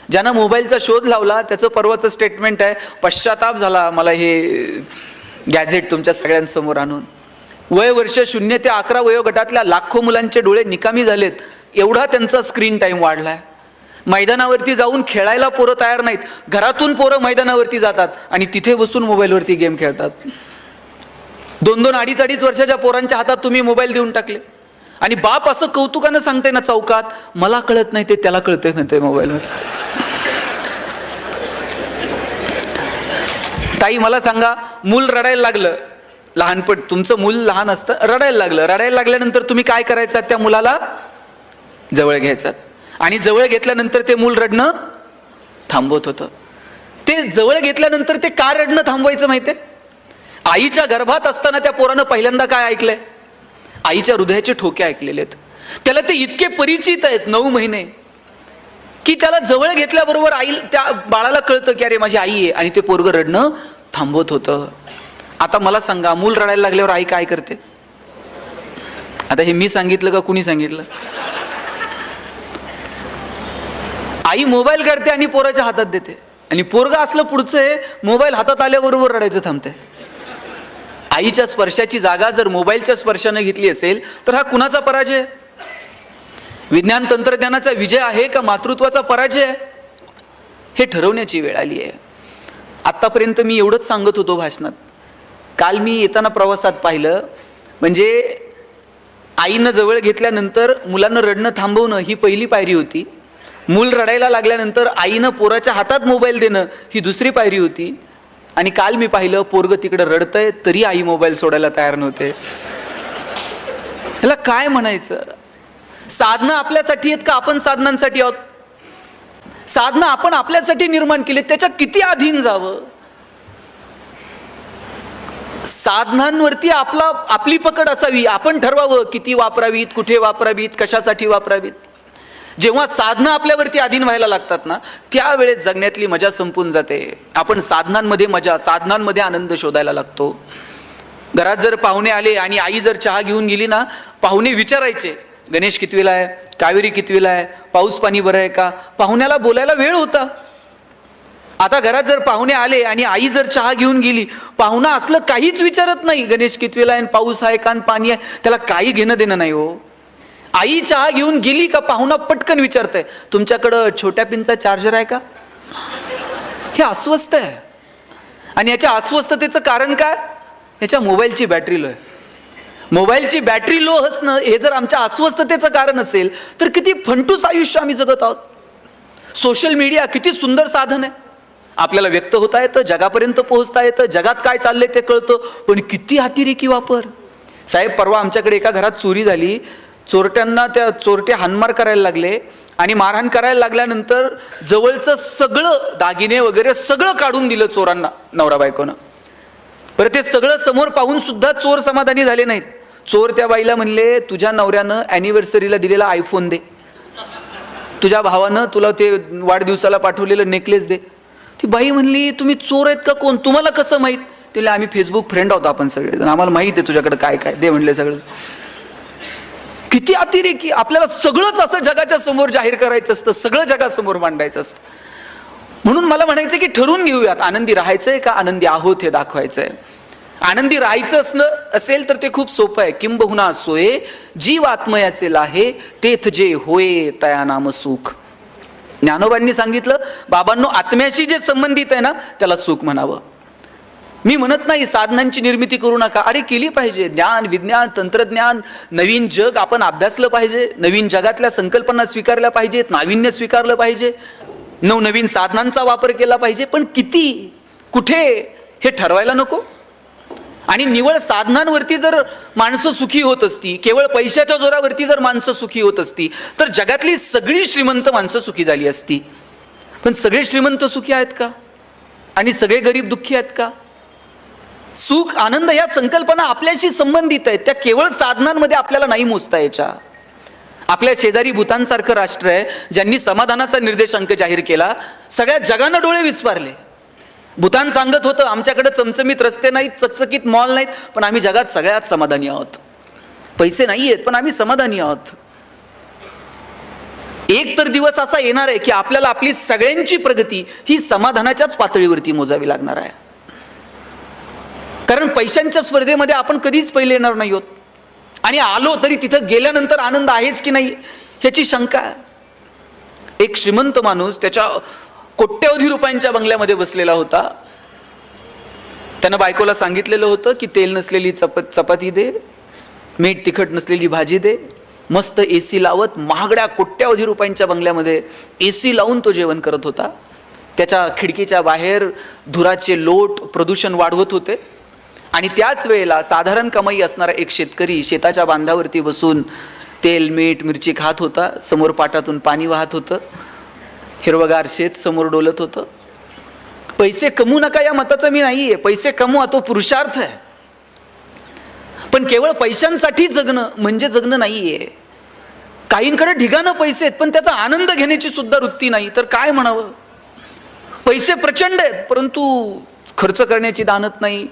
ज्यानं मोबाईलचा शोध लावला त्याचं परवाचं स्टेटमेंट आहे, पश्चाताप झाला मला हे गॅझेट तुमच्या सगळ्यांसमोर आणून. वय वर्ष 0 ते 11 वयोगटातल्या लाखो मुलांचे डोळे निकामी झालेत, एवढा त्यांचा स्क्रीन टाइम वाढलाय. मैदानावरती जाऊन खेळायला पोरं तयार नाहीत, घरातून पोरं मैदानावरती जातात आणि तिथे बसून मोबाईलवरती गेम खेळतात. 2-2, 2.5 वर्षाच्या पोरांच्या हातात तुम्ही मोबाईल देऊन टाकले आणि बाप असं कौतुकानं सांगते ना चौकात, मला कळत नाही ते त्याला कळतंय म्हणते मोबाईलमध्ये. ताई मला सांगा, मूल रडायला लागलं, लहानपण तुमचं मूल लहान असतं, रडायला लागल्यानंतर तुम्ही काय करायचं, त्या मुलाला जवळ घ्यायचं आणि जवळ घेतल्यानंतर ते मूल रडणं थांबवत होतं. ते जवळ घेतल्यानंतर ते का रडणं थांबवायचं माहितीये? आईच्या गर्भात असताना त्या पोरानं पहिल्यांदा काय ऐकलंय? आईच्या हृदयाचे ठोके ऐकलेले आहेत. त्याला ते इतके परिचित आहेत 9 महिने की त्याला जवळ घेतल्याबरोबर आई त्या बाळाला कळतं की अरे माझी आई आहे, आणि ते पोरगं रडणं थांबवत होतं. आता मला सांगा, मूल रडायला लागल्यावर आई काय करते? आता हे मी सांगितलं का कुणी सांगितलं? आई मोबाईल काढते आणि पोराच्या हातात देते, आणि पोरगा असलं पुढचं आहे, मोबाईल हातात आल्याबरोबर रडायचं थांबते. आईच्या स्पर्शाची जागा जर मोबाईलच्या स्पर्शाने घेतली असेल तर हा कुणाचा पराजय? विज्ञान तंत्रज्ञानाचा विजय आहे का मातृत्वाचा पराजय आहे? हे ठरवण्याची वेळ आली आहे. आत्तापर्यंत मी एवढंच सांगत होतो भाषणात. काल मी येताना प्रवासात पाहिलं, म्हणजे आईनं जवळ घेतल्यानंतर मुलांना रडणं थांबवणं ही पहिली पायरी होती. मूल रडायला लागल्यानंतर आईनं पोराच्या हातात मोबाईल देणं ही दुसरी पायरी होती. आणि काल मी पाहिलं, पोरगं तिकडे रडतंय तरी आई मोबाईल सोडायला तयार नव्हते. ह्याला काय म्हणायचं? साधनं आपल्यासाठी आहेत का आपण साधनांसाठी आहोत? साधनं आपण आपल्यासाठी निर्माण केली, त्याच्या किती अधीन जावं? साधनांवरती आपली पकड असावी, आपण ठरवावं किती वापरावीत, कुठे वापरावीत, कशासाठी वापरावीत. जेव्हा साधनं आपल्यावरती अधीन व्हायला लागतात ना, त्यावेळेस जगण्यातली मजा संपून जाते. आपण साधनांमध्ये मजा, साधनांमध्ये आनंद शोधायला लागतो. घरात जर पाहुणे आले आणि आई जर चहा घेऊन गेली ना, पाहुणे विचारायचे गणेश कितवीला आहे, कावेरी कितवीला आहे, पाऊस पाणी बरं आहे का? पाहुण्याला बोलायला वेळ होता. आता घरात जर पाहुणे आले आणि आई जर चहा घेऊन गेली, पाहुणा असलं काहीच विचारत नाही, गणेश कितवीला आहे, पाऊस आहे का, पाणी आहे, त्याला काही घेणं देणं नाही हो. आई चहा घेऊन गेली का पाहुणा पटकन विचारतंय, तुमच्याकडं छोट्या पिनचा चार्जर आहे का? हे अस्वस्थ आहे. आणि याच्या अस्वस्थतेचं कारण काय? याच्या मोबाईलची बॅटरी लो आहे. मोबाईलची बॅटरी लो असणं हे जर आमच्या अस्वस्थतेचं कारण असेल तर किती फंटूस आयुष्य आम्ही जगत आहोत. सोशल मीडिया किती सुंदर साधन आहे, आपल्याला व्यक्त होता येतं, जगापर्यंत पोहोचता येतं, जगात काय चाललंय ते कळतं, पण किती अतिरेकी वापर. साहेब, परवा आमच्याकडे एका घरात चोरी झाली. चोरट्यांना त्या चोरटे हाणमार करायला लागले आणि मारहाण करायला लागल्यानंतर जवळचं सगळं दागिने वगैरे सगळं काढून दिलं चोरांना, नवरा बायकोनं. बरं, ते सगळं समोर पाहून सुद्धा चोर समाधानी झाले नाहीत. चोर त्या बाईला म्हणले, तुझ्या नवऱ्यानं ॲनिव्हर्सरीला दिलेला आयफोन दे, तुझ्या भावानं तुला ते वाढदिवसाला पाठवलेलं नेकलेस दे. ती बाई म्हणली, तुम्ही चोर आहेत का कोण, तुम्हाला कसं माहीत? तिला, आम्ही फेसबुक फ्रेंड आहोत आपण सगळे, आम्हाला माहीत आहे तुझ्याकडे काय काय दे म्हणले सगळं. किती अतिरेकी. आपल्याला सगळंच असं जगाच्या समोर जाहीर करायचं असतं, सगळं जगासमोर मांडायचं असतं. म्हणून मला म्हणायचं की ठरवून घेऊयात, आनंदी राहायचंय का आनंदी आहोत हे दाखवायचंय. आनंदी राहायचं असेल तर ते खूप सोपं आहे. किंबहुना सोये जीव आत्मयाचे लाहे, तेथ जे होय तया नाम सुख. ज्ञानोबांनी सांगितलं, बाबांनो, आत्म्याशी जे संबंधित आहे ना त्याला सुख म्हणावं. मी म्हणत नाही साधनांची निर्मिती करू नका, अरे केली पाहिजे. ज्ञान, विज्ञान, तंत्रज्ञान, नवीन जग आपण अभ्यासलं पाहिजे, नवीन जगातल्या संकल्पना स्वीकारल्या पाहिजेत, नाविन्य स्वीकारलं पाहिजे, नवनवीन साधनांचा वापर केला पाहिजे. पण किती, कुठे हे ठरवायला नको. आणि निवळ साधनांवरती जर माणसं सुखी होत असती, केवळ पैशाच्या जोरावरती जर माणसं सुखी होत असती तर जगातली सगळी श्रीमंत माणसं सुखी झाली असती. पण सगळे श्रीमंत सुखी आहेत का? आणि सगळे गरीब दुःखी आहेत का? सुख, आनंद या संकल्पना आपल्याशी संबंधित आहेत, त्या केवळ साधनांमध्ये आपल्याला नाही मोजता यायच्या. आपल्या शेजारी भूतानसारखं राष्ट्र आहे ज्यांनी समाधानाचा निर्देशांक जाहीर केला, सगळ्या जगानं डोळे विस्फारले. भूतान सांगत होतं, आमच्याकडे चमचमीत रस्ते नाहीत, चकचकीत मॉल नाहीत, पण आम्ही जगात सगळ्यात समाधानी आहोत. पैसे नाही आहेत पण आम्ही समाधानी आहोत. एक तर दिवस असा येणार आहे की आपल्याला आपली सगळ्यांची प्रगती ही समाधानाच्याच पातळीवरती मोजावी लागणार आहे. कारण पैशांच्या स्पर्धेमध्ये आपण कधीच पहिले येणार नाही आहोत, आणि आलो तरी तिथं गेल्यानंतर आनंद आहेच की नाही ह्याची शंका आहे. एक श्रीमंत माणूस त्याच्या कोट्यवधी रुपयांच्या बंगल्यामध्ये बसलेला होता. त्यानं बायकोला सांगितलेलं होतं की तेल नसलेली चपाती दे, मीठ तिखट नसलेली भाजी दे, मस्त AC लावत महागड्या कोट्यवधी रुपयांच्या बंगल्यामध्ये AC लावून तो जेवण करत होता. त्याच्या खिडकीच्या बाहेर धुराचे लोट प्रदूषण वाढवत होते, आणि त्याच वेळेला साधारण कमाई असणारा एक शेतकरी शेताच्या बांधावरती बसून तेल मीठ मिरची खात होता. समोर पाटातून पाणी वाहत होतं, हिरवगार शेत समोर डोलत होतं. पैसे कमवू नका या मताचं मी नाहीये, पैसे कमवा तो पुरुषार्थ आहे, पण केवळ पैशांसाठी जगणं म्हणजे जगणं नाहीये. काहींकडे ढिगानं पैसे आहेत पण त्याचा आनंद घेण्याची सुद्धा वृत्ती नाही, तर काय म्हणावं. पैसे प्रचंड आहेत परंतु खर्च करण्याची दानत नाही,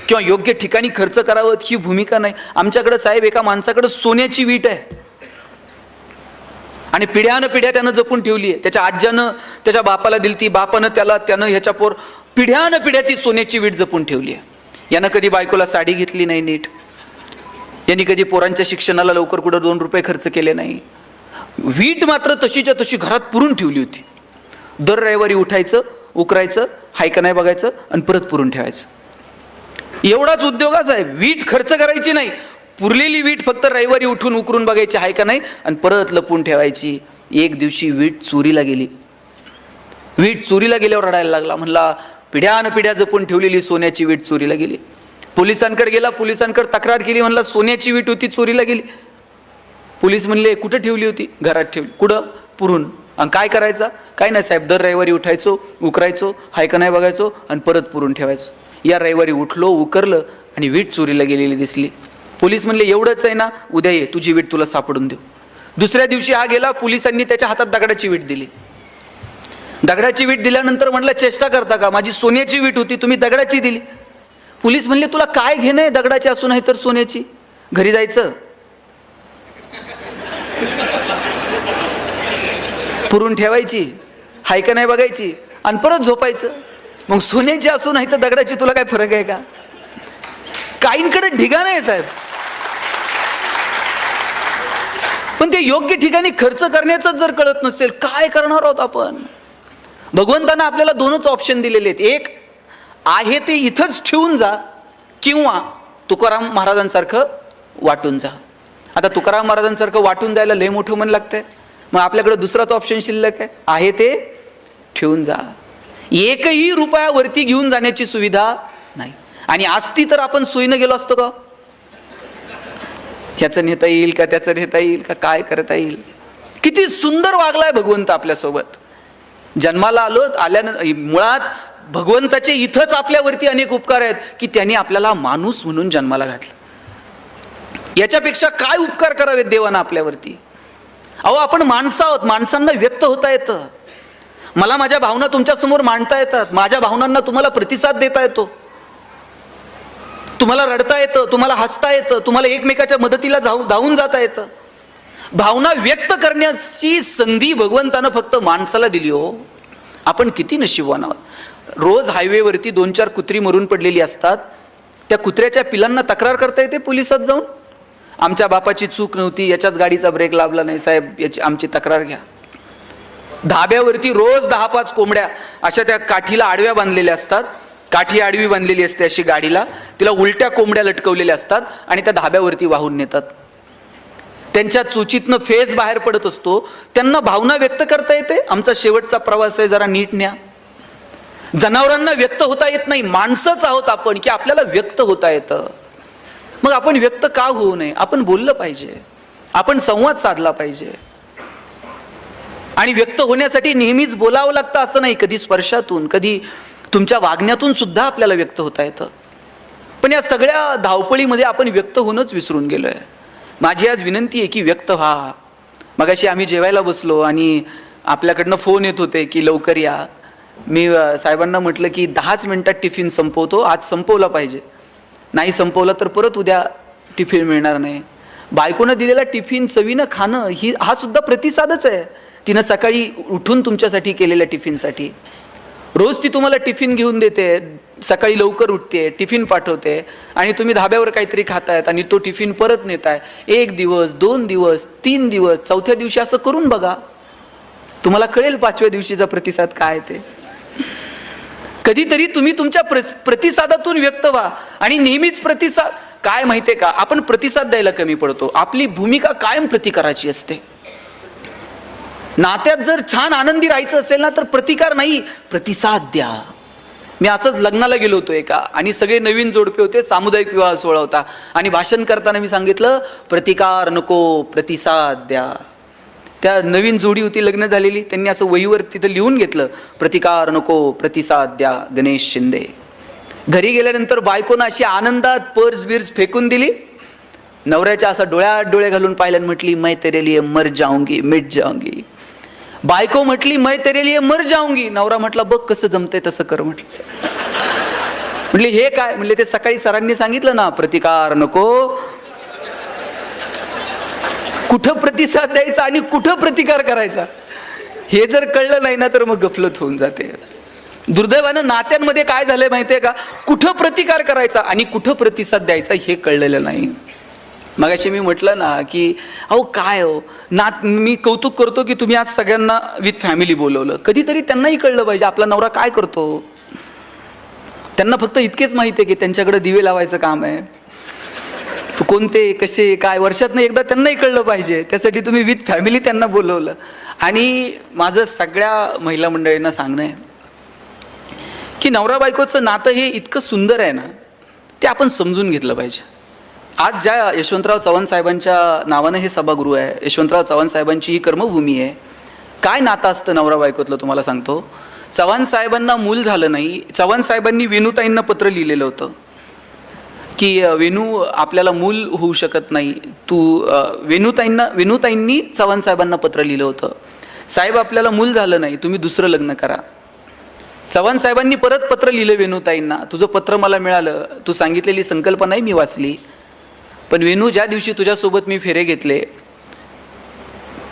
किंवा योग्य ठिकाणी खर्च करावं ही भूमिका नाही. आमच्याकडे साहेब एका माणसाकडे सोन्याची वीट आहे, आणि पिढ्यानं पिढ्या त्यानं जपून ठेवली आहे. त्याच्या आज्यानं त्याच्या बापाला दिली ती, बापानं त्यानं ह्याच्या पोर पिढ्यानं पिढ्या ती सोन्याची वीट जपून ठेवली आहे. यानं कधी बायकोला साडी घेतली नाही नीट, यांनी कधी पोरांच्या शिक्षणाला लवकर कुठं 2 रुपये खर्च केले नाही. वीट मात्र तशीच्या तशी घरात पुरून ठेवली होती. दर रविवारी उठायचं, उकरायचं, हाय का नाही बघायचं आणि परत पुरून ठेवायचं. एवढाच उद्योगाच आहे. वीट खर्च करायची नाही, पुरलेली वीट फक्त रविवारी उठून उकरून बघायची हाय का नाही आणि परत लपून ठेवायची. एक दिवशी वीट चोरीला गेली. वीट चोरीला गेल्यावर रडायला लागला. म्हणला पिढ्यान पिढ्या जपून ठेवलेली सोन्याची वीट चोरीला गेली. पोलिसांकडे गेला, पोलिसांकडे तक्रार केली. म्हणला सोन्याची वीट होती चोरीला गेली. पोलीस म्हणले कुठं ठेवली होती? घरात ठेवली. कुठं? पुरून. आणि काय करायचा? काय नाही साहेब, दर रविवारी उठायचो, उकरायचो, हाय का नाही बघायचो आणि परत पुरून ठेवायचो. या रविवारी उठलो, उकरलं आणि वीट चोरीला गेलेली दिसली. पोलीस म्हणले एवढंच आहे ना, उद्या ये, तुझी वीट तुला सापडून देऊ. दुसऱ्या दिवशी हा गेला, पोलिसांनी त्याच्या हातात दगडाची वीट दिली. दगडाची वीट दिल्यानंतर म्हणलं चेष्टा करता का, माझी सोन्याची वीट होती तुम्ही दगडाची दिली. पोलीस म्हणले तुला काय घेणं आहे दगडाची असून आहे तर सोन्याची? घरी जायचं, पुरून ठेवायची, हाय का नाही बघायची आणि परत झोपायचं. मग सोन्याची असून नाही तर दगडाची तुला काय फरक आहे का? काहींकडे ढिगाण आहे साहेब, पण ते योग्य ठिकाणी खर्च करण्याचं जर कळत नसेल काय करणार आहोत आपण? भगवंतानं आपल्याला 2च ऑप्शन दिलेले आहेत. एक आहे ते इथंच ठेवून जा, किंवा तुकाराम महाराजांसारखं वाटून जा. आता तुकाराम महाराजांसारखं वाटून जायला लय मोठं मन लागतंय, मग आपल्याकडे दुसराच ऑप्शन शिल्लक आहे ते ठेवून जा. एकही रुपया वरती घेऊन जाण्याची सुविधा नाही, आणि असती तर आपण सोयीनं गेलो असतो का? ह्याचं नेता येईल का, त्याचं नेता येईल का, काय करता येईल? किती सुंदर वागलाय भगवंत आपल्यासोबत. जन्माला आलो, आल्यानंतर मुळात भगवंताचे इथंच आपल्यावरती अनेक उपकार आहेत की त्यांनी आपल्याला माणूस म्हणून जन्माला घातलं. याच्यापेक्षा काय उपकार करावेत देवानं आपल्यावरती? अहो आपण माणसं आहोत, माणसांना व्यक्त होता येतं. मला माझ्या भावना तुमच्या समोर मांडता येतात, माझ्या भावनांना तुम्हाला प्रतिसाद देता येतो, तुम्हाला रडता येतं, तुम्हाला हसता येतं, तुम्हाला एकमेकाच्या मदतीला धावून जाता येतं. भावना व्यक्त करण्याची संधी भगवंतानं फक्त माणसाला दिली. हो आपण किती नशीबवान आहोत. रोज हायवेवरती 2-4 कुत्री मरून पडलेली असतात. त्या कुत्र्याच्या पिलांना तक्रार करता येते पोलिसात जाऊन, आमच्या बापाची चूक नव्हती, याच्याच गाडीचा ब्रेक लाभला नाही साहेब, याची आमची तक्रार घ्या. धाब्यावरती रोज 10-5 कोंबड्या अशा त्या काठीला आडव्या बांधलेल्या असतात, काठी आडवी बांधलेली असते अशी गाडीला, तिला उलट्या कोंबड्या लटकवलेल्या असतात आणि त्या धाब्यावरती वाहून नेतात. त्यांच्या चोचीतनं फेज बाहेर पडत असतो, त्यांना भावना व्यक्त करता येते, आमचा शेवटचा प्रवास आहे जरा नीट न्या. जनावरांना व्यक्त होता येत नाही, माणसंच आहोत आपण की आपल्याला व्यक्त होता येतं. मग आपण व्यक्त का होऊ नये? आपण बोललं पाहिजे, आपण संवाद साधला पाहिजे. आणि व्यक्त होण्यासाठी नेहमीच बोलावं लागतं असं नाही, कधी स्पर्शातून, कधी तुमच्या वागण्यातून सुद्धा आपल्याला व्यक्त होता येतं. पण या सगळ्या धावपळीमध्ये आपण व्यक्त होणंच विसरून गेलोय. माझी आज विनंती आहे की व्यक्त व्हा. मगाशी आम्ही जेवायला बसलो आणि आपल्याकडनं फोन येत होते की लवकर या. मी साहेबांना म्हटलं की 10च मिनिटात टिफिन संपवतो, आज संपवला पाहिजे, नाही संपवला तर परत उद्या टिफिन मिळणार नाही. बायकोनं दिलेला टिफिन चवीनं खाणं हा सुद्धा प्रतिसादच आहे. तिनं सकाळी उठून तुमच्यासाठी केलेल्या टिफिनसाठी. रोज ती तुम्हाला टिफिन घेऊन देते, सकाळी लवकर उठते, टिफिन पाठवते आणि तुम्ही धाब्यावर काहीतरी खातायत आणि तो टिफिन परत नेताय. 1 दिवस, 2 दिवस, 3 दिवस, 4थ्या दिवशी असं करून बघा, तुम्हाला कळेल 5व्या दिवशीचा प्रतिसाद काय ते. कधीतरी तुम्ही तुमच्या प्रतिसादातून व्यक्त व्हा. आणि नेहमीच प्रतिसाद काय माहितीये का, आपण प्रतिसाद द्यायला कमी पडतो. आपली भूमिका कायम प्रतिकाराची असते. नात्यात जर छान आनंदी राहायचं असेल ना, तर प्रतिकार नाही, प्रतिसाद द्या. मी असंच लग्नाला गेलो होतो एका, आणि सगळे नवीन जोडपे होते, सामुदायिक विवाह सोहळा होता, आणि भाषण करताना मी सांगितलं प्रतिकार नको, प्रतिसाद द्या. त्या नवीन जोडी होती लग्न झालेली, त्यांनी असं वहीवर तिथं लिहून घेतलं, प्रतिकार नको, प्रतिसाद द्या, गणेश शिंदे. घरी गेल्यानंतर बायकोनं अशी आनंदात पर्स बिर्स फेकून दिली. नवऱ्याच्या असा डोळ्यात डोळे घालून पाहिलं आणि म्हटली, मैं तेरे लिए मर जाऊंगी, मिट जाऊंगी. बायको म्हटली, मैं तेरे लिए मर जाऊंगी. नवरा म्हटला, बघ कसं जमतंय तसं कर म्हटलं. म्हटले हे काय? म्हणले ते सकाळी सरांनी सांगितलं ना, प्रतिकार नको. कुठं प्रतिसाद द्यायचा आणि कुठं प्रतिकार करायचा हे जर कळलं नाही ना, तर मग गफलत होऊन जाते. दुर्दैवानं नात्यांमध्ये काय झालंय माहितीये का, कुठं प्रतिकार करायचा आणि कुठं प्रतिसाद द्यायचा हे कळलेलं नाही. मगाशी मी म्हटलं ना की अहो काय हो मी कौतुक करतो की तुम्ही आज सगळ्यांना विथ फॅमिली बोलवलं. कधीतरी त्यांनाही कळलं पाहिजे आपला नवरा काय करतो. त्यांना फक्त इतकेच माहिती आहे की त्यांच्याकडे दिवे लावायचं काम आहे. तू कोणते कसे काय वर्षातनं एकदा त्यांनाही कळलं पाहिजे. त्यासाठी तुम्ही विथ फॅमिली त्यांना बोलवलं. आणि माझं सगळ्या महिला मंडळींना सांगणं आहे की नवरा बायकोचं नातं हे इतकं सुंदर आहे ना, ते आपण समजून घेतलं पाहिजे. आज ज्या यशवंतराव चव्हाण साहेबांच्या नावानं हे सभागृह आहे, यशवंतराव चव्हाण साहेबांची ही कर्मभूमी आहे. काय नातं असतं नवरा बायकोतलं तुम्हाला सांगतो. चव्हाण साहेबांना मूल झालं नाही, चव्हाण साहेबांनी वेणूताईंना पत्र लिहिलेलं होतं की वेणू आपल्याला मूल होऊ शकत नाही, तू वेणूताईंनी चव्हाण साहेबांना पत्र लिहिलं होतं, साहेब आपल्याला मूल झालं नाही, तुम्ही दुसरं लग्न करा. चव्हाण साहेबांनी परत पत्र लिहिलं वेणूताईंना, तुझं पत्र मला मिळालं, तू सांगितलेली संकल्पनाही मी वाचली, पण वेणू ज्या दिवशी तुझ्यासोबत मी फेरे घेतले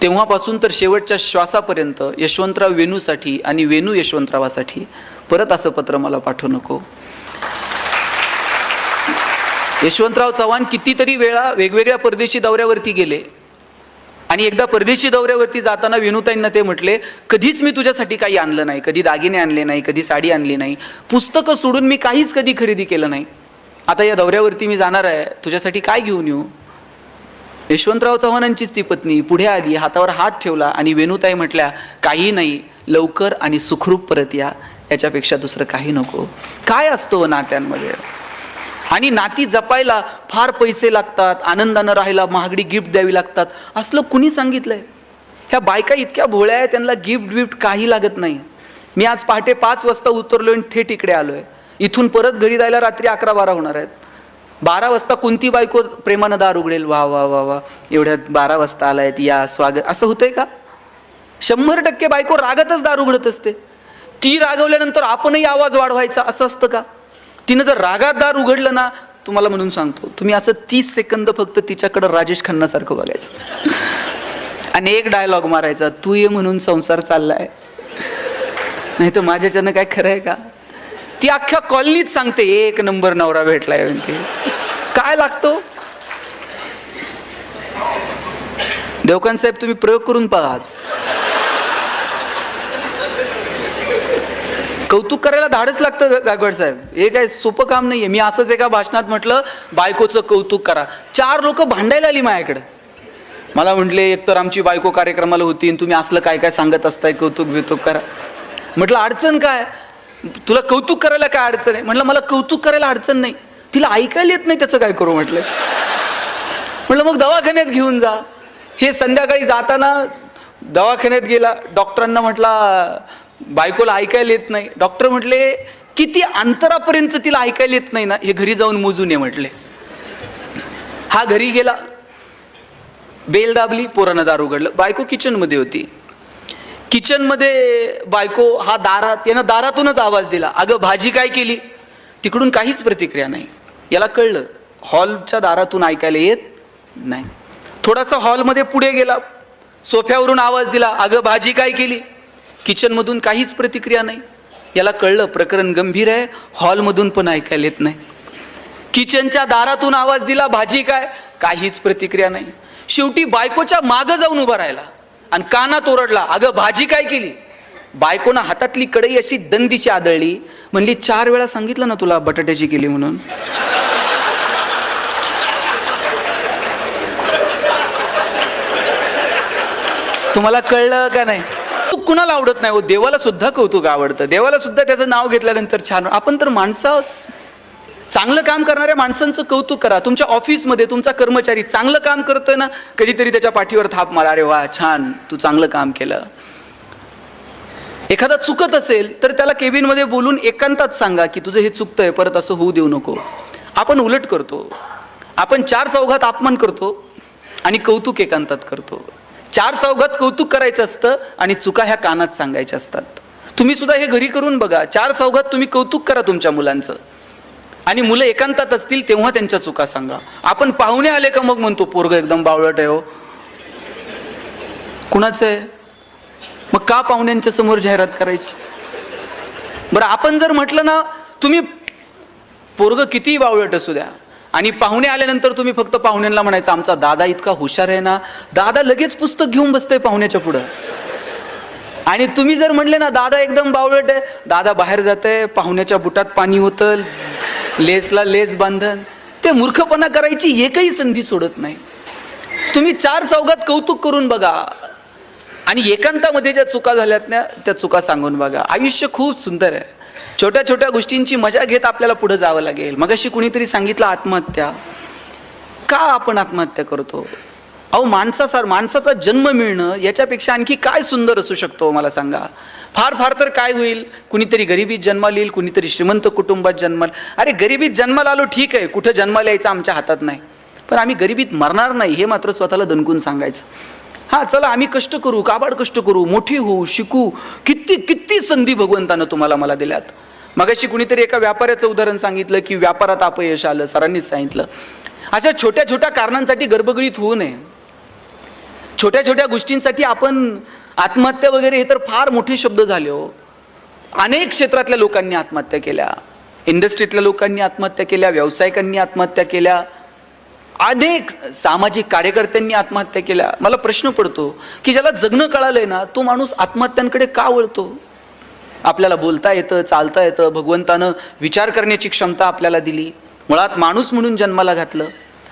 तेव्हापासून तर शेवटच्या श्वासापर्यंत यशवंतराव वेणूसाठी आणि वेणू यशवंतरावासाठी परत असं पत्र मला पाठवू नको. यशवंतराव चव्हाण कितीतरी वेळा वेगवेगळ्या परदेशी दौऱ्यावरती गेले आणि एकदा परदेशी दौऱ्यावरती जाताना वेणूताईंना ते म्हटले, कधीच मी तुझ्यासाठी काही आणलं नाही, कधी दागिने आणले नाही, कधी साडी आणली नाही, पुस्तकं सोडून मी काहीच कधी खरेदी केलं नाही. आता या दौऱ्यावरती मी जाणार आहे, तुझ्यासाठी काय घेऊन येऊ. यशवंतराव चव्हाणांचीच ती पत्नी पुढे आली, हातावर हात ठेवला आणि वेणूताई म्हटल्या, काही नाही, लवकर आणि सुखरूप परत या, याच्यापेक्षा दुसरं काही नको. काय असतो नात्यांमध्ये. आणि नाती जपायला फार पैसे लागतात, आनंदानं राहायला महागडी गिफ्ट द्यावी लागतात, असलं कुणी सांगितलंय. ह्या बायका इतक्या भोळ्या आहेत, त्यांना गिफ्ट काही लागत नाही. मी आज पहाटे 5 वाजता उतरलो आणि थेट इकडे आलोय. इथून परत घरी जायला रात्री 11-12 होणार आहेत. 12 वाजता कोणती बायको प्रेमानं दार उघडेल, वा वा वा वा एवढ्यात 12 वाजता आलायत, या स्वागत, असं होतंय का. 100% बायको रागातच दार उघडत असते. ती रागवल्यानंतर आपणही आवाज वाढवायचा असं असतं का. तिनं जर रागात दार उघडलं ना, तुम्हाला म्हणून सांगतो, तुम्ही असं 30 सेकंद फक्त तिच्याकडं राजेश खन्नासारखं बघायचं आणि एक डायलॉग मारायचा, तू ये म्हणून संसार चाललाय, नाही तर माझ्याच्यानं काय खरं आहे का. ती अख्ख्या कॉलनीत सांगते, 1 नंबर नवरा भेटलाय म्हणते. काय लागतो. देवकांत साहेब तुम्ही प्रयोग करून पहा. आज कौतुक करायला धाडच लागतं गायकवाड साहेब, हे काय सोपं काम नाहीये. मी असंच एका भाषणात म्हटलं, बायकोचं कौतुक करा. 4 लोक भांडायला आली माझ्याकडे. मला म्हटले, एकतर आमची बायको कार्यक्रमाला होती आणि तुम्ही असलं काय काय सांगत असताय, कौतुक बितुक करा. म्हटलं अडचण काय, तुला कौतुक करायला काय अडचण आहे. म्हटलं मला कौतुक करायला अडचण नाही, तिला ऐकायला येत नाही, त्याचं काय करू. म्हटलं मग दवाखान्यात घेऊन जा. हे संध्याकाळी जाताना दवाखान्यात गेला, डॉक्टरांना म्हटला बायकोला ऐकायला येत नाही. डॉक्टर म्हटले, किती अंतरापर्यंत तिला ऐकायला येत नाही ना, हे घरी जाऊन मोजून ये म्हटले. हा घरी गेला, बेल दाबली, पोरानं दार उघडलं. बायको किचनमध्ये होती. किचनमध्ये बायको हा दारात, यानं दारातूनच आवाज दिला, अगं भाजी काय केली. तिकडून काहीच प्रतिक्रिया नाही. याला कळलं हॉलच्या दारातून ऐकायला येत नाही. थोडासा हॉलमध्ये पुढे गेला, सोफ्यावरून आवाज दिला, अगं भाजी काय केली? किचनमधून काहीच प्रतिक्रिया नाही. याला कळलं प्रकरण गंभीर आहे, हॉलमधून पण ऐकायला येत नाही. किचनच्या दारातून आवाज दिला, भाजी काय? काहीच प्रतिक्रिया नाही. शेवटी बायकोच्या मागं जाऊन उभा राहिला आणि कानात ओरडला, अगं भाजी काय केली? बायकोनं हातातली कढई अशी दंदिशी आदळली, म्हणली 4 वेळा सांगितलं ना तुला बटाट्याची केली म्हणून. तुम्हाला कळलं का नाही? कुणाला आवडत नाही हो, देवाला सुद्धा कौतुक आवडतं, देवाला सुद्धा त्याचं नाव घेतल्यानंतर छान. आपण तर माणसं आहोत. चांगलं काम करणाऱ्या माणसांचं कौतुक करा. तुमच्या ऑफिसमध्ये तुमचा कर्मचारी चांगलं काम करतोय ना, कधीतरी त्याच्या पाठीवर थाप मारा, अरे वा छान, तू चांगलं काम केलं. एखादा चुकत असेल तर त्याला केबिनमध्ये बोलून एकांतात सांगा की तुझं हे चुकतंय, परत असं होऊ देऊ नको. आपण उलट करतो. आपण 4 चौघात अपमान करतो आणि कौतुक एकांतात करतो. 4 चौघात कौतुक करायचं असतं आणि चुका ह्या कानात सांगायच्या असतात. तुम्ही सुद्धा हे घरी करून बघा. 4 चौघात तुम्ही कौतुक करा तुमच्या मुलांचं आणि मुलं एकांतात असतील तेव्हा त्यांच्या चुका सांगा. आपण पाहुणे आले का मग म्हणतो पोरगं एकदम बावळट आहे हो. कुणाचं आहे? मग का पाहुण्यांच्या समोर जाहिरात करायची? बरं, आपण जर म्हटलं ना तुम्ही पोरगं कितीही बावळट असू द्या आणि पाहुणे आल्यानंतर तुम्ही फक्त पाहुण्यांना म्हणायचं आमचा दादा इतका हुशार आहे ना, दादा लगेच पुस्तक घेऊन बसतंय पाहुण्याच्या पुढं. आणि तुम्ही जर म्हणले ना दादा एकदम बावळट आहे, दादा बाहेर जातंय, पाहुण्याच्या बुटात पाणी होतं, लेसला लेस बांधन, ते मूर्खपणा करायची एकही संधी सोडत नाही. तुम्ही 4 चौघात कौतुक करून बघा आणि एकांतामध्ये ज्या चुका झाल्यात ना त्या चुका सांगून बघा. आयुष्य खूप सुंदर आहे. छोट्या छोट्या गोष्टींची मजा घेत आपल्याला पुढे जावं लागेल. मगाशी कुणीतरी सांगितलं आत्महत्या. का आपण आत्महत्या करतो? अहो माणसाचा जन्म मिळणं याच्यापेक्षा आणखी काय सुंदर असू शकतो मला सांगा? फार फार तर काय होईल, कुणीतरी गरिबीत जन्माला येईल, कुणीतरी श्रीमंत कुटुंबात जन्माला. अरे गरिबीत जन्माला आलो ठीक आहे, कुठं जन्माला यायचं आमच्या हातात नाही, पण आम्ही गरिबीत मरणार नाही हे मात्र स्वतःला दणकून सांगायचं. हां चला आम्ही कष्ट करू, काबाड कष्ट करू, मोठी होऊ, शिकू. किती किती संधी भगवंतानं तुम्हाला मला दिल्यात. मगाशी कुणीतरी एका व्यापाऱ्याचं उदाहरण सांगितलं की व्यापारात अपयश आलं, सरांनीच सांगितलं. अशा छोट्या छोट्या कारणांसाठी गडबडीत होऊ नये. छोट्या छोट्या गोष्टींसाठी आपण आत्महत्या वगैरे हे तर फार मोठे शब्द झाले हो. अनेक क्षेत्रातल्या लोकांनी आत्महत्या केल्या, इंडस्ट्रीतल्या लोकांनी आत्महत्या केल्या, व्यावसायिकांनी आत्महत्या केल्या, अनेक सामाजिक कार्यकर्त्यांनी आत्महत्या केल्या. मला प्रश्न पडतो की ज्याला जगणं कळालंय ना तो माणूस आत्महत्यांकडे का वळतो? आपल्याला बोलता येतं, चालता येतं, भगवंतानं विचार करण्याची क्षमता आपल्याला दिली, मुळात माणूस म्हणून जन्माला घातलं.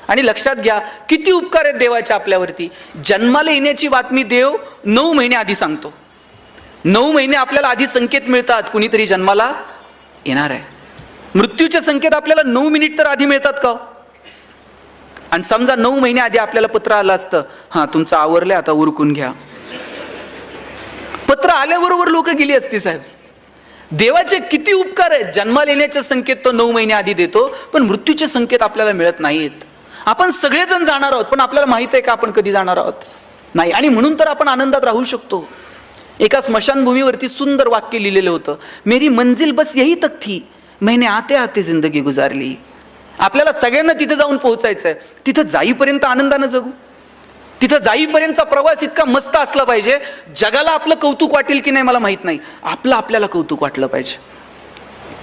आणि लक्षात घ्या किती उपकार आहेत देवाचे आपल्यावरती. जन्माला येण्याची बातमी देव 9 महिने आधी सांगतो. 9 महिने आपल्याला आधी संकेत मिळतात कुणीतरी जन्माला येणार आहे. मृत्यूचे संकेत आपल्याला 9 मिनिट तर आधी मिळतात का? आणि समजा 9 महिने आधी आपल्याला पत्र आलं असतं, हां तुमचं आवरलंय आता उरकून घ्या, पत्र आल्याबरोबर लोक गेली असती साहेब. देवाचे किती उपकार आहेत. जन्माला येण्याचे संकेत तो 9 महिने आधी देतो, पण मृत्यूचे संकेत आपल्याला मिळत नाहीत. आपण सगळेजण जाणार आहोत, पण आपल्याला माहित आहे का आपण कधी जाणार आहोत? नाही. आणि म्हणून तर आपण आनंदात राहू शकतो. एका स्मशानभूमीवरती सुंदर वाक्य लिहिलेलं होतं, मेरी मंजिल बस यही तक थी, मैंने आते आते जिंदगी गुजारली. आपल्याला सगळ्यांना तिथे जाऊन पोहोचायचं आहे. तिथं जाईपर्यंत आनंदानं जगू. तिथं जाईपर्यंतचा प्रवास इतका मस्त असला पाहिजे, जगाला आपलं कौतुक वाटेल की नाही मला माहित नाही, आपल्याला कौतुक वाटलं पाहिजे.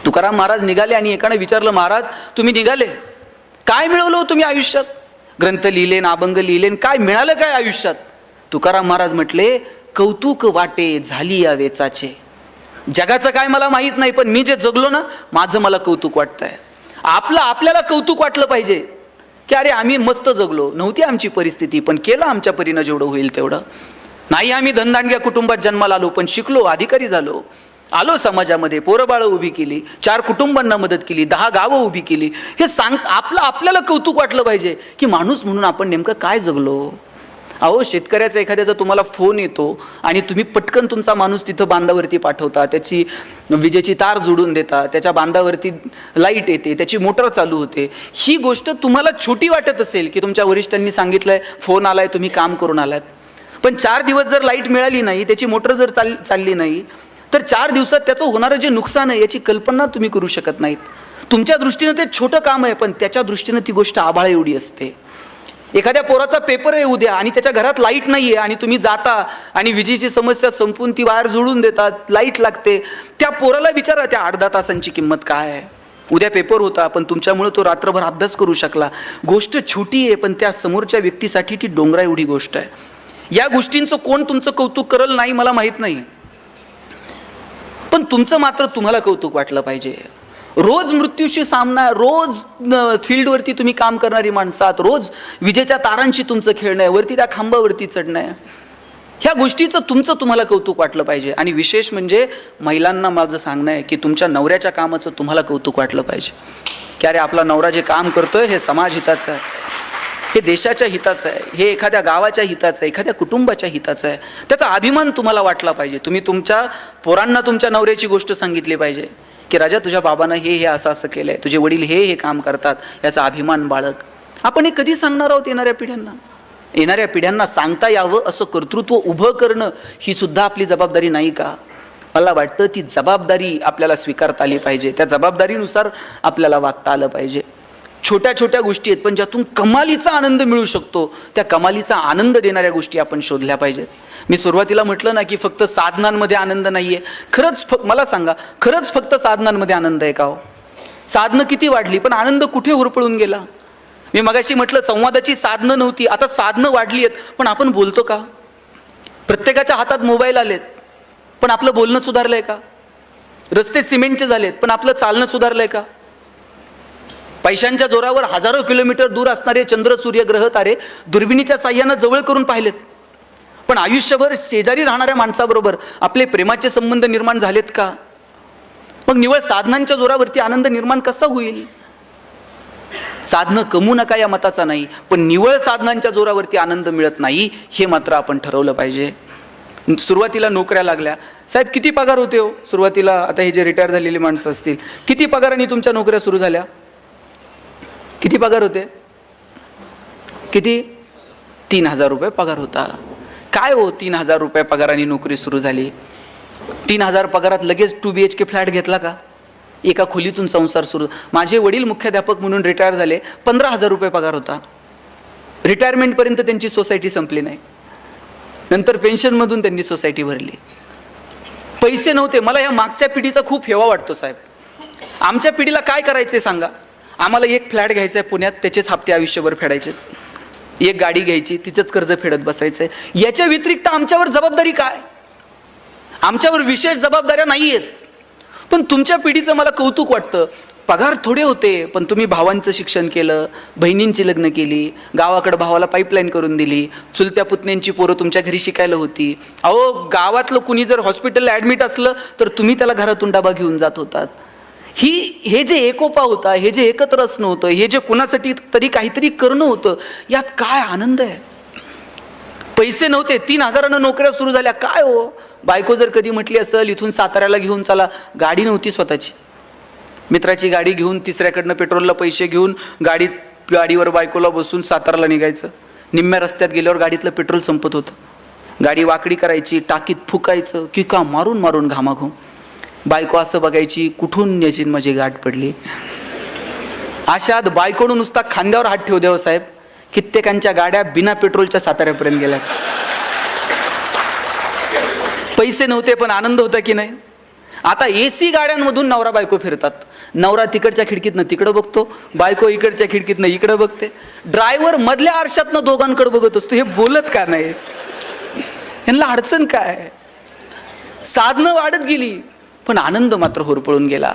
तुकाराम महाराज निघाले आणि एकाने विचारलं, महाराज तुम्ही निघाले, काय मिळवलं तुम्ही आयुष्यात? ग्रंथ लिहिले, अभंग लिहिले, काय मिळालं काय आयुष्यात? तुकाराम महाराज म्हटले, कौतुक वाटे झाली या वेचाचे. जगाचं काय मला माहित नाही, पण मी जे जगलो ना माझं मला कौतुक वाटतंय. आपल्याला कौतुक वाटलं पाहिजे की अरे आम्ही मस्त जगलो. नव्हती आमची परिस्थिती, पण केलं आमच्या परीनं जेवढं होईल तेवढं. नाही आम्ही धनदांडग्या कुटुंबात जन्माला आलो, पण शिकलो, अधिकारी झालो, आलो समाजामध्ये, पोरबाळं उभी केली, 4 कुटुंबांना मदत केली, 10 गावं उभी केली. हे आपल्याला कौतुक वाटलं पाहिजे की माणूस म्हणून आपण नेमकं काय जगलो. अहो शेतकऱ्याचा एखाद्याचा तुम्हाला फोन येतो आणि तुम्ही पटकन तुमचा माणूस तिथं बांधावरती पाठवता, त्याची विजेची तार जोडून देता, त्याच्या बांधावरती लाईट येते, त्याची मोटर चालू होते. ही गोष्ट तुम्हाला छोटी वाटत असेल की तुमच्या वरिष्ठांनी सांगितलंय, फोन आलाय, तुम्ही काम करून आलात. पण 4 दिवस जर लाईट मिळाली नाही, त्याची मोटर जर चालली नाही, तर 4 दिवसात त्याचं होणारं जे नुकसान आहे याची कल्पना तुम्ही करू शकत नाहीत. तुमच्या दृष्टीनं ते छोटं काम आहे, पण त्याच्या दृष्टीनं ती गोष्ट आभाळ एवढी असते. एखाद्या पोराचा पेपर आहे उद्या आणि त्याच्या घरात लाईट नाहीये आणि तुम्ही जाता आणि विजेची समस्या संपून ती वायर जोडून देतात, लाईट लागते. त्या पोराला विचारा त्या 8-10 तासांची किंमत काय आहे. उद्या पेपर होता पण तुमच्यामुळे तो रात्रभर अभ्यास करू शकला. गोष्ट छोटी आहे पण त्या समोरच्या व्यक्तीसाठी ती डोंगरा एवढी गोष्ट आहे. या गोष्टींचं कोण तुमचं कौतुक करल नाही मला माहित नाही, पण तुमचं मात्र तुम्हाला कौतुक वाटलं पाहिजे. रोज मृत्यूशी सामना, रोज फील्डवरती तुम्ही काम करणारी माणसात, रोज विजेच्या तारांशी तुमचं खेळणं आहे, वरती त्या खांबावरती चढणं आहे. ह्या गोष्टीचं तुमचं तुम्हाला कौतुक वाटलं पाहिजे. आणि विशेष म्हणजे महिलांना माझं सांगणं आहे की तुमच्या नवऱ्याच्या कामाचं तुम्हाला कौतुक वाटलं पाहिजे. की अरे आपला नवरा जे काम करतोय हे समाज हिताचं आहे, हे देशाच्या हिताचं आहे, हे एखाद्या गावाच्या हिताचं आहे, एखाद्या कुटुंबाच्या हिताचं आहे. त्याचा अभिमान तुम्हाला वाटला पाहिजे. तुम्ही तुमच्या पोरांना तुमच्या नवऱ्याची गोष्ट सांगितली पाहिजे की राजा तुझ्या बाबांना हे असं असं केलंय, तुझे वडील हे काम करतात, याचा अभिमान बाळग. आपण हे कधी सांगणार आहोत येणाऱ्या पिढ्यांना? येणाऱ्या पिढ्यांना सांगता यावं असं कर्तृत्व उभं करणं ही सुद्धा आपली जबाबदारी नाही का? मला वाटतं ती जबाबदारी आपल्याला स्वीकारता आली पाहिजे. त्या जबाबदारीनुसार आपल्याला वागता आलं पाहिजे. छोट्या छोट्या गोष्टी आहेत पण ज्यातून कमालीचा आनंद मिळू शकतो, त्या कमालीचा आनंद देणाऱ्या गोष्टी आपण शोधल्या पाहिजेत. मी सुरुवातीला म्हटलं ना की फक्त साधनांमध्ये आनंद नाही आहे. खरंच मला सांगा, खरंच फक्त साधनांमध्ये आनंद आहे का हो? साधनं किती वाढली पण आनंद कुठे होरपळून गेला? मी मगाशी म्हटलं संवादाची साधनं नव्हती, आता साधनं वाढली आहेत पण आपण बोलतो का? प्रत्येकाच्या हातात मोबाईल आलेत पण आपलं बोलणं सुधारलंय का? रस्ते सिमेंटचे झालेत पण आपलं चालणं सुधारलंय का? पैशांच्या जोरावर हजारो किलोमीटर दूर असणारे चंद्र, सूर्य, ग्रह, तारे दुर्बिणीच्या साह्यानं जवळ करून पाहिलेत, पण आयुष्यभर शेजारी राहणाऱ्या माणसाबरोबर आपले प्रेमाचे संबंध निर्माण झालेत का? मग निवळ साधनांच्या जोरावरती आनंद निर्माण कसा होईल? साधनं कमवू नका या मताचा नाही, पण निवळ साधनांच्या जोरावरती आनंद मिळत नाही हे मात्र आपण ठरवलं पाहिजे. सुरुवातीला नोकऱ्या लागल्या, साहेब किती पगार होते हो सुरुवातीला? आता हे जे रिटायर झालेली माणसं असतील, किती पगारांनी तुमच्या नोकऱ्या सुरू झाल्या? किती पगार होते? किती? 3,000 रुपये पगार होता. काय हो 3,000 रुपये पगाराने नोकरी सुरू झाली? 3,000 पगारात लगेच 2 BHK फ्लॅट घेतला का? एका खोलीतून संसार सुरू. माझे वडील मुख्याध्यापक म्हणून रिटायर झाले, 15,000 रुपये पगार होता. रिटायरमेंटपर्यंत त्यांची सोसायटी संपली नाही, नंतर पेन्शनमधून त्यांनी सोसायटी भरली. पैसे नव्हते. मला या मागच्या पिढीचा खूप हेवा वाटतो साहेब. आमच्या पिढीला काय करायचे सांगा? आम्हाला एक फ्लॅट घ्यायचा आहे पुण्यात, त्याचेच हप्ते आयुष्यभर फेडायचे. एक गाडी घ्यायची, तिचंच कर्ज फेडत बसायचं आहे. याच्या व्यतिरिक्त आमच्यावर जबाबदारी काय? आमच्यावर विशेष जबाबदाऱ्या नाही आहेत. पण तुमच्या पिढीचं मला कौतुक वाटतं. पगार थोडे होते पण तुम्ही भावांचं शिक्षण केलं, बहिणींची लग्न केली, गावाकडे भावाला पाईपलाईन करून दिली, चुलत्या पुतण्यांची पोरं तुमच्या घरी शिकायला होती. अहो गावातलं कुणी जर हॉस्पिटलला ॲडमिट असलं तर तुम्ही त्याला घरातून डबा घेऊन जात होतात. हे जे एकोपा होता, हे जे एकत्र असणं होतं, हे जे कुणासाठी तरी काहीतरी करणं होतं, यात काय आनंद आहे? पैसे नव्हते, 3,000 नोकऱ्या सुरू झाल्या. काय हो, बायको जर कधी म्हटली असेल इथून साताऱ्याला घेऊन चला, गाडी नव्हती स्वतःची, मित्राची गाडी घेऊन तिसऱ्याकडनं पेट्रोलला पैसे घेऊन गाडीवर बायकोला बसून साताऱ्याला निघायचं. निम्म्या रस्त्यात गेल्यावर गाडीतलं पेट्रोल संपत होतं. गाडी वाकडी करायची, टाकीत फुकायचं, किका मारून मारून घामाघूम. बायको असं बघायची, कुठून याची माझी गाठ पडली. अशात बायकोनं नुसता खांद्यावर हात ठेवू द्यावं साहेब, कित्येकांच्या गाड्या बिना पेट्रोलच्या साताऱ्यापर्यंत गेल्या. पैसे नव्हते पण आनंद होता की नाही? आता AC गाड्यांमधून नवरा बायको फिरतात. नवरा तिकडच्या खिडकीतनं तिकडं बघतो, बायको इकडच्या खिडकीतनं इकडं बघते. ड्रायव्हर मधल्या आरशातनं दोघांकडे बघत असतो. हे बोलत का नाही? यांना अडचण काय? साधनं वाढत गेली पण आनंद मात्र होरपळून गेला.